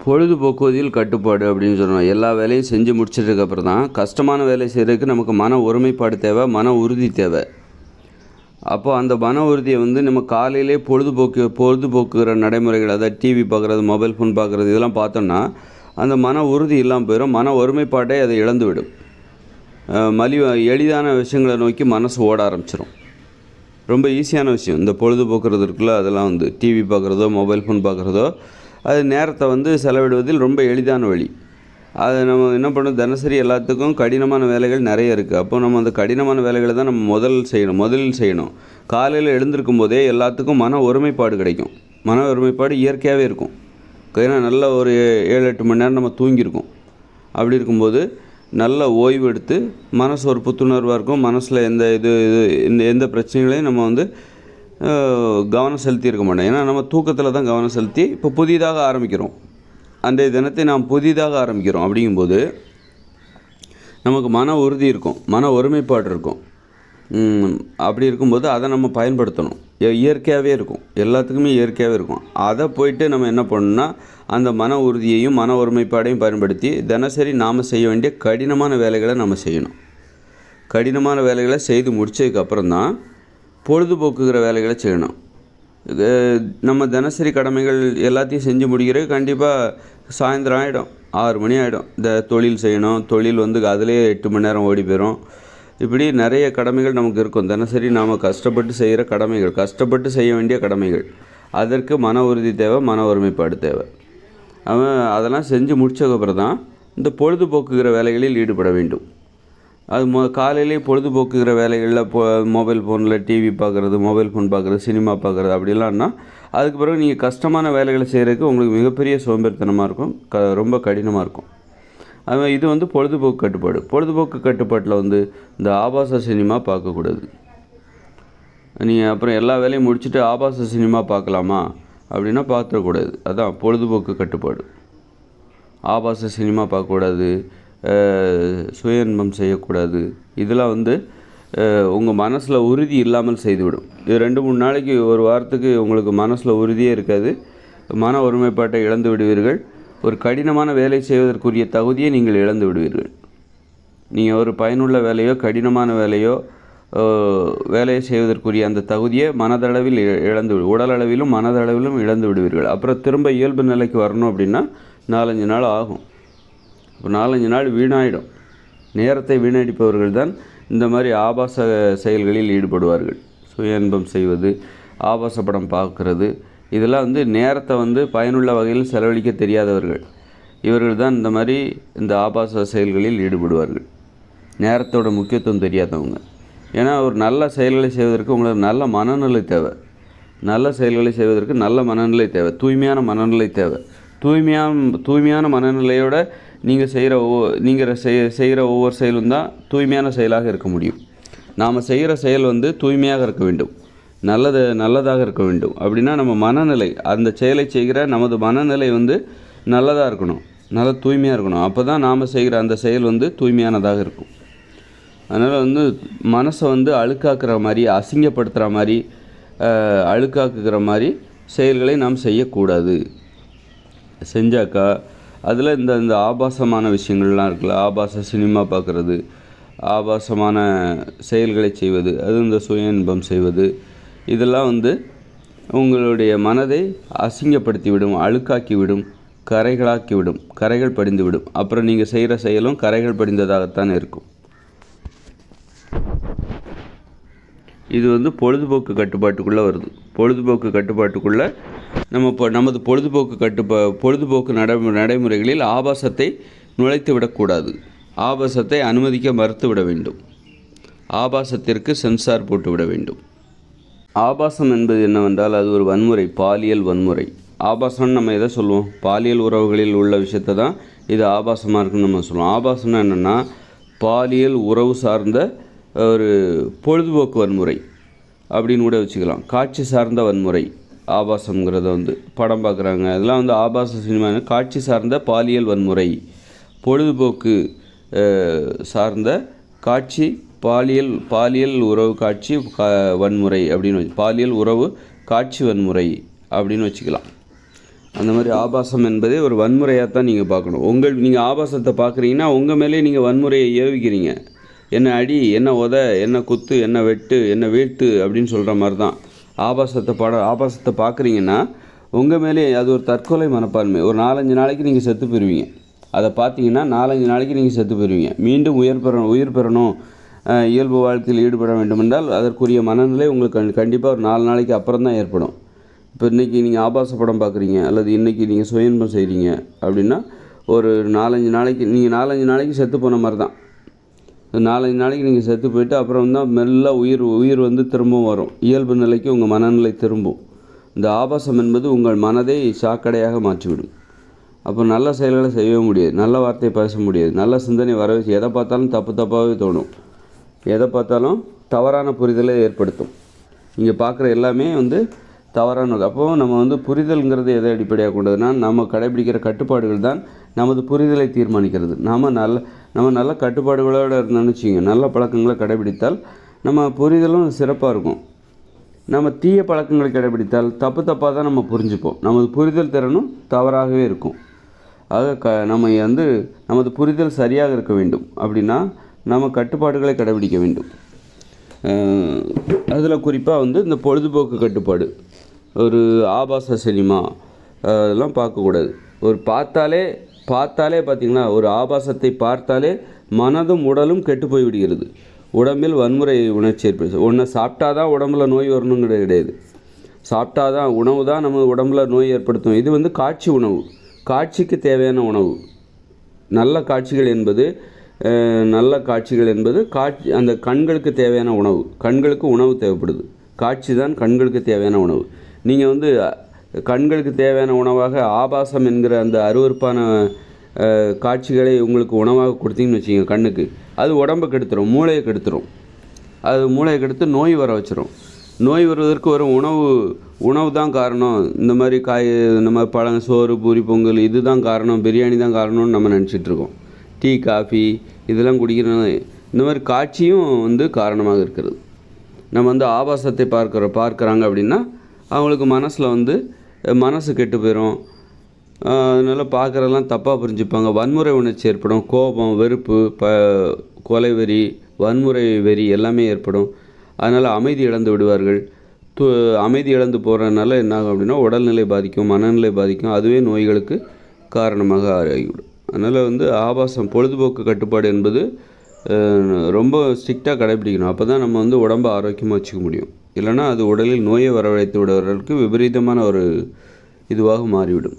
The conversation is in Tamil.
பொழுதுபோக்குவதில் கட்டுப்பாடு அப்படின்னு சொல்லணும். எல்லா வேலையும் செஞ்சு முடிச்சதுக்கப்புறம் தான் கஷ்டமான வேலை செய்கிறதுக்கு நமக்கு மன ஒருமைப்பாடு தேவை, மன உறுதி தேவை. அப்போது அந்த மன உறுதியை நம்ம காலையிலே பொழுதுபோக்குகிற நடைமுறைகள், அதாவது டிவி பார்க்குறது, மொபைல் ஃபோன் பார்க்குறது, இதெல்லாம் பார்த்தோன்னா அந்த மன உறுதி இல்லாமல் போயிடும். மன ஒருமைப்பாட்டை அதை இழந்து விடும். எளிதான விஷயங்களை நோக்கி மனசு ஓட ஆரம்பிச்சிடும். ரொம்ப ஈஸியான விஷயம் இந்த பொழுதுபோக்குறது இருக்குல்ல, அதெல்லாம் டிவி பார்க்குறதோ மொபைல் ஃபோன் பார்க்குறதோ, அது நேரத்தை செலவிடுவதில் ரொம்ப எளிதான வழி. அதை நம்ம என்ன பண்ணணும், தினசரி எல்லாத்துக்கும் கடினமான வேலைகள் நிறைய இருக்குது. அப்போ நம்ம அந்த கடினமான வேலைகளை தான் நம்ம முதலில் செய்யணும். காலையில் எழுந்திருக்கும் போதே எல்லாத்துக்கும் மன ஒருமைப்பாடு கிடைக்கும். மன ஒருமைப்பாடு இயற்கையாகவே இருக்கும். ஏன்னா நல்ல ஒரு 7-8 மணி நேரம் நம்ம தூங்கியிருக்கோம். அப்படி இருக்கும்போது நல்ல ஓய்வு எடுத்து மனசு ஒரு புத்துணர்வாக இருக்கும். மனசில் எந்த பிரச்சனைகளையும் நம்ம கவனம் செலுத்தி இருக்க மாட்டோம். ஏன்னா நம்ம தூக்கத்தில் தான் கவனம் செலுத்தி இப்போ புதிதாக ஆரம்பிக்கிறோம். அன்றைய தினத்தை நாம் புதிதாக ஆரம்பிக்கிறோம். அப்படிங்கும்போது நமக்கு மன உறுதி இருக்கும், மன ஒருமைப்பாடு இருக்கும். அப்படி இருக்கும்போது அதை நம்ம பயன்படுத்தணும். இயற்கையாகவே இருக்கும், எல்லாத்துக்குமே இயற்கையாகவே இருக்கும். அதை போயிட்டு நம்ம என்ன பண்ணணும்னா, அந்த மன உறுதியையும் மன ஒருமைப்பாடையும் பயன்படுத்தி தினசரி நாம் செய்ய வேண்டிய கடினமான வேலைகளை நம்ம செய்யணும். கடினமான வேலைகளை செய்து முடித்ததுக்கப்புறம் தான் பொழுதுபோக்குகிற வேலைகளை செய்யணும். நம்ம தினசரி கடமைகள் எல்லாத்தையும் செஞ்சு முடிக்கிறது கண்டிப்பாக சாயந்தரம் ஆகிடும், 6 மணி ஆகிடும். இந்த தொழில் செய்யணும், தொழில் அதிலே 8 மணி நேரம் ஓடி போயிடும். இப்படி நிறைய கடமைகள் நமக்கு இருக்கும். தினசரி நாம் கஷ்டப்பட்டு செய்கிற கடமைகள், கஷ்டப்பட்டு செய்ய வேண்டிய கடமைகள். அதற்கு மன உறுதி தேவை, மன ஒருமைப்பாடு தேவை. அதெல்லாம் செஞ்சு முடித்ததுக்கப்புறம் தான் இந்த பொழுதுபோக்குகிற வேலைகளில் ஈடுபட வேண்டும். அது காலையிலே பொழுதுபோக்குகிற வேலைகளில் மொபைல் ஃபோனில் டிவி பார்க்குறது, மொபைல் ஃபோன் பார்க்குறது, சினிமா பார்க்குறது அப்படிலாம்னா அதுக்கு பிறகு நீங்கள் கஷ்டமான வேலைகளை செய்கிறதுக்கு உங்களுக்கு மிகப்பெரிய சோம்பேறித்தனமாக இருக்கும், ரொம்ப கடினமாக இருக்கும். அது இது பொழுதுபோக்கு கட்டுப்பாடு. பொழுதுபோக்கு கட்டுப்பாட்டில் இந்த ஆபாச சினிமா பார்க்கக்கூடாது. நீங்கள் அப்புறம் எல்லா வேலையும் முடிச்சுட்டு ஆபாச சினிமா பார்க்கலாமா அப்படின்னா பார்த்துடக்கூடாது. அதான் பொழுதுபோக்கு கட்டுப்பாடு. ஆபாச சினிமா பார்க்கக்கூடாது, சுய இன்பம் செய்யக்கூடாது. இதெல்லாம் உங்கள் மனசில் உறுதி இல்லாமல் செய்துவிடும். இது 2-3 நாளைக்கு, ஒரு வாரத்துக்கு உங்களுக்கு மனசில் உறுதியே இருக்காது. மன ஒருமைப்பாட்டை இழந்து விடுவீர்கள். ஒரு கடினமான வேலை செய்வதற்குரிய தகுதியை நீங்கள் இழந்து விடுவீர்கள். நீங்கள் ஒரு பயனுள்ள வேலையோ கடினமான வேலையை செய்வதற்குரிய அந்த தகுதியை மனதளவில் உடல் அளவிலும் மனதளவிலும் இழந்து விடுவீர்கள். அப்புறம் திரும்ப இயல்பு நிலைக்கு வரணும் அப்படின்னா 4-5 நாள் ஆகும். இப்போ 4-5 நாள் வீணாயிடும். நேரத்தை வீணடிப்பவர்கள் தான் இந்த மாதிரி ஆபாச செயல்களில் ஈடுபடுவார்கள். சுய இன்பம் செய்வது, ஆபாச படம் பார்க்குறது, இதெல்லாம் நேரத்தை பயனுள்ள வகையில் செலவழிக்க தெரியாதவர்கள். இவர்கள் தான் இந்த ஆபாச செயல்களில் ஈடுபடுவார்கள். நேரத்தோட முக்கியத்துவம் தெரியாதவங்க. ஏன்னா ஒரு நல்ல செயல்களை செய்வதற்கு உங்களுக்கு நல்ல மனநிலை தேவை. நல்ல செயல்களை செய்வதற்கு நல்ல மனநிலை தேவை, தூய்மையான மனநிலை தேவை. தூய்மையான மனநிலையோட நீங்கள் செய்கிற ஒவ்வொரு செயலும் தான் தூய்மையான செயலாக இருக்க முடியும். நாம் செய்கிற செயல் தூய்மையாக இருக்க வேண்டும், நல்லதாக இருக்க வேண்டும். அப்படின்னா நம்ம மனநிலை, அந்த செயலை செய்கிற நமது மனநிலை நல்லதாக இருக்கணும், நல்ல தூய்மையாக இருக்கணும். அப்போ தான் நாம் செய்கிற அந்த செயல் தூய்மையானதாக இருக்கும். அதனால் மனசை அழுக்காக்குற மாதிரி, அசிங்கப்படுத்துகிற மாதிரி, அழுக்காக்குகிற மாதிரி செயல்களை நாம் செய்யக்கூடாது. செஞ்சாக்கா அதில் இந்த ஆபாசமான விஷயங்கள்லாம் இருக்குல்ல, ஆபாச சினிமா பார்க்குறது, ஆபாசமான செயல்களை செய்வது, அது இந்த சுய இன்பம் செய்வது, இதெல்லாம் உங்களுடைய மனதை அசிங்கப்படுத்திவிடும், அழுக்காக்கிவிடும், கரைகளாக்கிவிடும், கரைகள் படிந்துவிடும். அப்புறம் நீங்கள் செய்கிற செயலும் கரைகள் படிந்ததாகத்தான் இருக்கும். இது பொழுதுபோக்கு கட்டுப்பாட்டுக்குள்ளே வருது. பொழுதுபோக்கு கட்டுப்பாட்டுக்குள்ளே நமது பொழுதுபோக்கு நடைமுறைகளில் ஆபாசத்தை நுழைத்து விடக்கூடாது. ஆபாசத்தை அனுமதிக்க மறுத்து விட வேண்டும். ஆபாசத்திற்கு சென்சார் போட்டு விட வேண்டும். ஆபாசம் என்பது என்னவென்றால் அது ஒரு வன்முறை, பாலியல் வன்முறை. ஆபாசம்னு நம்ம எதை சொல்லுவோம்? பாலியல் உறவுகளில் உள்ள விஷயத்தை தான் இது ஆபாசமாக இருக்குன்னு நம்ம சொல்லுவோம். ஆபாசம்னா என்னென்னா பாலியல் உறவு சார்ந்த ஒரு பொழுதுபோக்கு வன்முறை அப்படின்னு கூட வச்சுக்கலாம். காட்சி சார்ந்த வன்முறை ஆபாசங்கிறத படம் பார்க்குறாங்க, அதெல்லாம் ஆபாச சினிமா. காட்சி சார்ந்த பாலியல் வன்முறை, பொழுதுபோக்கு சார்ந்த காட்சி, பாலியல் உறவு காட்சி வன்முறை அப்படின்னு பாலியல் உறவு காட்சி வன்முறை அப்படின்னு வச்சுக்கலாம். அந்த மாதிரி ஆபாசம் என்பதே ஒரு வன்முறையாக தான் நீங்கள் பார்க்கணும். நீங்கள் ஆபாசத்தை பார்க்குறீங்கன்னா உங்கள் மேலே நீங்கள் வன்முறையை ஏவிக்கிறீங்க. என்ன அடி, என்ன உத, என்ன குத்து, என்ன வெட்டு, என்ன வீழ்த்து அப்படின்னு சொல்கிற மாதிரி தான். ஆபாசத்தை பார்க்குறீங்கன்னா உங்கள் மேலே அது ஒரு தற்கொலை மனப்பான்மை. ஒரு 4-5 நாளைக்கு நீங்கள் செத்து போயிடுவீங்க. அதை பார்த்தீங்கன்னா 4-5 நாளைக்கு நீங்கள் செத்து போயிடுவீங்க. மீண்டும் உயிர் பெறணும், இயல்பு வாழ்க்கையில் ஈடுபட வேண்டுமென்றால் அதற்குரிய மனநிலை உங்களுக்கு கண்டிப்பாக ஒரு 4 நாளைக்கு அப்புறம் தான் ஏற்படும். இப்போ இன்றைக்கி நீங்கள் ஆபாச படம் பார்க்குறீங்க அல்லது இன்றைக்கி நீங்கள் சுயன்பம் செய்கிறீங்க அப்படின்னா ஒரு 4-5 நாளைக்கு செத்து போன மாதிரி தான். 4-5 நாளைக்கு நீங்கள் செத்து போயிட்டு அப்புறம் தான் மெல்ல உயிர் வந்து திரும்பவும் வரும். இயல்பு நிலைக்கு உங்கள் மனநிலை திரும்பும். இந்த ஆபாசம் என்பது உங்கள் மனதை சாக்கடையாக மாற்றிவிடும். அப்போ நல்ல செயல்களை செய்யவே முடியாது, நல்ல வார்த்தையை பேச முடியாது, நல்ல சிந்தனை வர வச்சு எதை பார்த்தாலும் தப்பாகவே தோணும், எதை பார்த்தாலும் தவறான புரிதலை ஏற்படுத்தும். இங்கே பார்க்குற எல்லாமே வந்து தவறானது. அப்போது நம்ம வந்து புரிதல்ங்கிறது எதை அடிப்படையாக கொண்டதுன்னா நம்ம கடைபிடிக்கிற கட்டுப்பாடுகள் தான் நமது புரிதலை தீர்மானிக்கிறது. நம்ம நல்ல கட்டுப்பாடுகளோடு இருந்தோம்னு வச்சுக்கோங்க, நல்ல பழக்கங்களை கடைபிடித்தால் நம்ம புரிதலும் சிறப்பாக இருக்கும். நம்ம தீய பழக்கங்களை கடைபிடித்தால் தப்பாக தான் நம்ம புரிஞ்சுப்போம். நமது புரிதல் திறனும் தவறாகவே இருக்கும். ஆக நம்ம வந்து நமது புரிதல் சரியாக இருக்க வேண்டும் அப்படின்னா நம்ம கட்டுப்பாடுகளை கடைபிடிக்க வேண்டும். அதில் குறிப்பாக வந்து இந்த பொழுதுபோக்கு கட்டுப்பாடு, ஒரு ஆபாச சினிமா அதெல்லாம் பார்க்கக்கூடாது. ஒரு பார்த்தாலே பார்த்திங்கன்னா ஒரு ஆபாசத்தை பார்த்தாலே மனதும் உடலும் கெட்டு போய் விடுகிறது. உடம்பில் வன்முறை உணர்ச்சி ஏற்படுது. ஒன்று சாப்பிட்டா தான் உடம்புல நோய் வரணுங்கிறது கிடையாது. சாப்பிட்டா தான் உணவு தான் நம்ம உடம்புல நோய் ஏற்படுத்தும். இது வந்து காட்சி உணவு, காட்சிக்கு தேவையான உணவு. நல்ல காட்சிகள் என்பது அந்த கண்களுக்கு தேவையான உணவு. கண்களுக்கு உணவு தேவைப்படுது. காட்சி தான் கண்களுக்கு தேவையான உணவு. நீங்கள் வந்து கண்களுக்கு தேவையான உணவாக ஆபாசம் என்கிற அந்த அருவருப்பான காட்சிகளை உங்களுக்கு உணவாக கொடுத்தீங்கன்னு வச்சுக்கோங்க, கண்ணுக்கு அது உடம்பை கெடுத்துரும், மூளையை கெடுத்துரும். அது மூளையை கெடுத்து நோய் வர வச்சிரும். நோய் வருவதற்கு ஒரு உணவு தான் காரணம். இந்த மாதிரி நம்ம பழம், சோறு, பூரி, பொங்கல் இது தான் காரணம், பிரியாணி தான் காரணம்னு நம்ம நினச்சிட்ருக்கோம். டீ, காஃபி இதெல்லாம் குடிக்கிறது, இந்த மாதிரி காட்சியும் வந்து காரணமாக இருக்கிறது. நம்ம வந்து ஆபாசத்தை பார்க்குறாங்க அப்படின்னா அவங்களுக்கு மனசு கெட்டு போயிடும். அதனால் பார்க்குறதெல்லாம் தப்பாக புரிஞ்சுப்பாங்க. வன்முறை உணர்ச்சி ஏற்படும். கோபம், வெறுப்பு, கொலை வெறி, வன்முறை வெறி எல்லாமே ஏற்படும். அதனால் அமைதி இழந்து விடுவார்கள். அமைதி இழந்து போகிறதுனால என்னாகும் அப்படின்னா உடல்நிலை பாதிக்கும், மனநிலை பாதிக்கும். அதுவே நோய்களுக்கு காரணமாக ஆகிவிடும். அதனால் வந்து பொழுதுபோக்கு கட்டுப்பாடு என்பது ரொம்ப ஸ்ட்ரிக்டாக கடைபிடிக்கணும். அப்போ தான் நம்ம வந்து உடம்பை ஆரோக்கியமாக வச்சுக்க முடியும். இல்லைனா அது உடலில் நோயை வரவழைத்து விடுவதற்கு விபரீதமான ஒரு இதுவாக மாறிவிடும்.